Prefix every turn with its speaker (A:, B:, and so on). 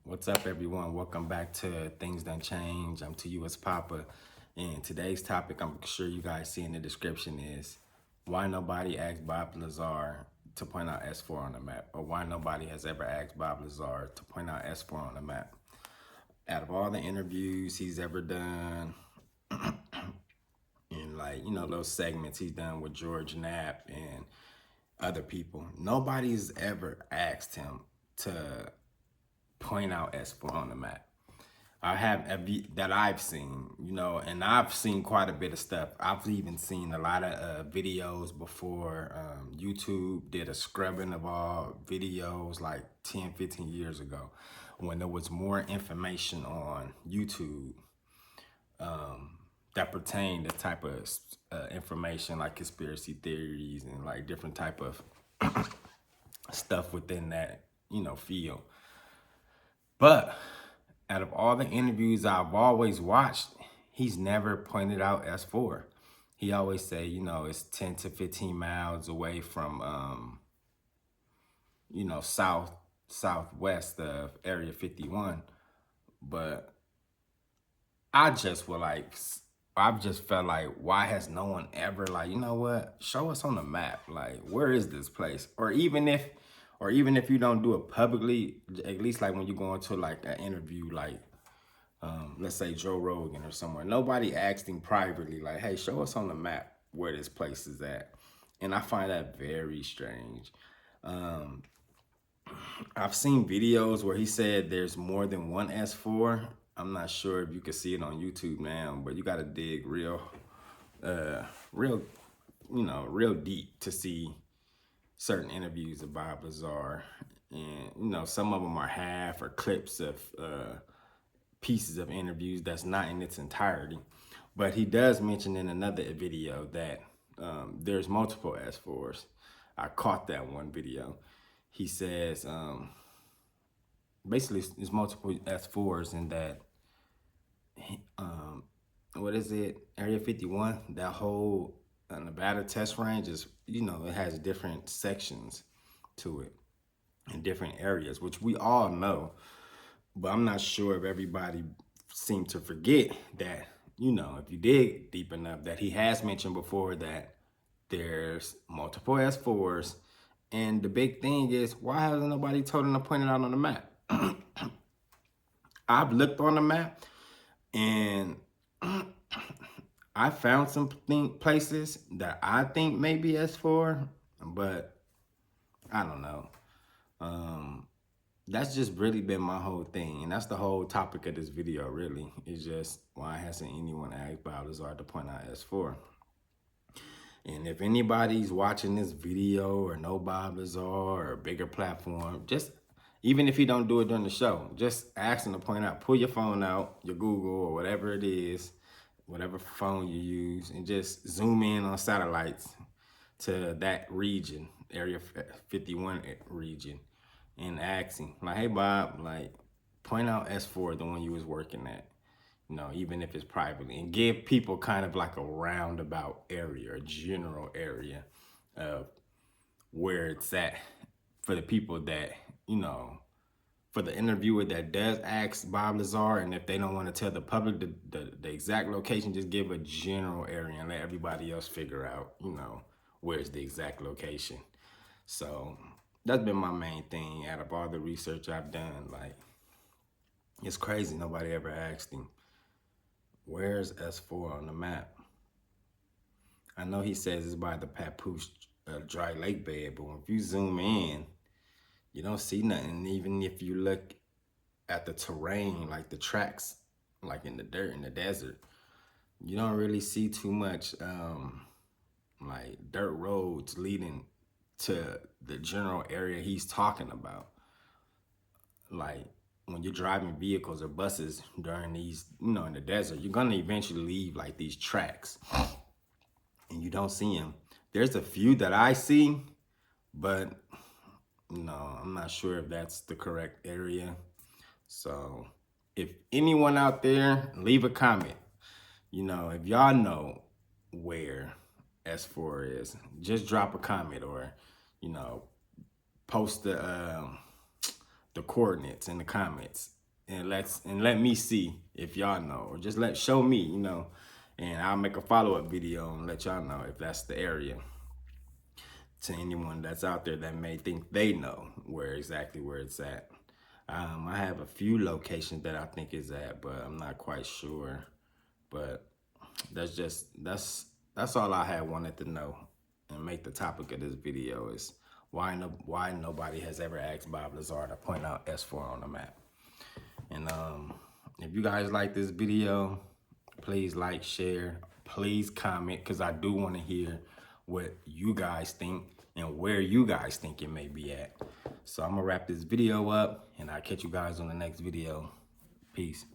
A: What's up, everyone? Welcome back to Things Done Change. I'm to you as Papa. And today's topic, I'm sure you guys see in the description, is why nobody asked Bob Lazar to point out S4 on the map, or why nobody has ever asked Bob Lazar to point out S4 on the map. Out of all the interviews he's ever done, and those segments he's done with George Knapp and other people, nobody's ever asked him to point out S4 on the map. I have that I've seen, and I've seen quite a bit of stuff. I've even seen a lot of videos before YouTube did a scrubbing of all videos like 10, 15 years ago when there was more information on YouTube that pertained to type of information like conspiracy theories and like different type of stuff within that, field. But out of all the interviews I've always watched, he's never pointed out S4. He always say, it's 10 to 15 miles away from, southwest of Area 51. But I've just felt like, why has no one ever show us on the map, like, where is this place? Or even if you don't do it publicly, at least like when you go into like an interview, like let's say Joe Rogan or somewhere, nobody asked him privately, like, hey, show us on the map where this place is at. And I find that very strange. I've seen videos where he said there's more than one S4. I'm not sure if you can see it on YouTube now, but you got to dig real deep to see certain interviews of Bob Lazar. And, some of them are half or clips of pieces of interviews that's not in its entirety. But he does mention in another video that there's multiple S4s. I caught that one video. He says, basically it's multiple S4s in that, what is it? Area 51, that whole Nevada test range is, it has different sections to it in different areas, which we all know. But I'm not sure if everybody seemed to forget that, if you dig deep enough, that he has mentioned before that there's multiple S4s. And the big thing is, why hasn't nobody told him to point it out on the map? I've looked on the map and I found some places that I think may be S4, but I don't know. That's just really been my whole thing. And that's the whole topic of this video, really. It's just, why hasn't anyone asked Bob Lazar to point out S4? And if anybody's watching this video or know Bob Lazar or a bigger platform, just, even if you don't do it during the show, just ask him to point out. Pull your phone out, your Google or whatever it is, whatever phone you use, and just zoom in on satellites to that region, Area 51 region, and ask him, like, hey, Bob, like, point out S4, the one you was working at, even if it's privately, and give people kind of like a roundabout area, a general area of where it's at for the people that, for the interviewer that does ask Bob Lazar, and if they don't want to tell the public the exact location, just give a general area and let everybody else figure out, where's the exact location. So that's been my main thing out of all the research I've done. Like, it's crazy nobody ever asked him, where's S4 on the map? I know he says it's by the Papoose dry lake bed, but if you zoom in, you don't see nothing. Even if you look at the terrain, like the tracks, like in the dirt, in the desert, you don't really see too much like dirt roads leading to the general area he's talking about. Like, when you're driving vehicles or buses during these, in the desert, you're gonna eventually leave like these tracks and you don't see them. There's a few that I see, but I'm not sure if that's the correct area. So if anyone out there, leave a comment. If y'all know where S4 is, just drop a comment or, post the coordinates in the comments, and let me see if y'all know, or just show me, you know, and I'll make a follow-up video and let y'all know if that's the area, to anyone that's out there that may think they know exactly where it's at. I have a few locations that I think is at, but I'm not quite sure. But that's all I had wanted to know and make the topic of this video is why nobody has ever asked Bob Lazar to point out S4 on the map. And if you guys like this video, please like, share, please comment, because I do want to hear what you guys think and where you guys think it may be at. So I'm gonna wrap this video up, and I'll catch you guys on the next video. Peace.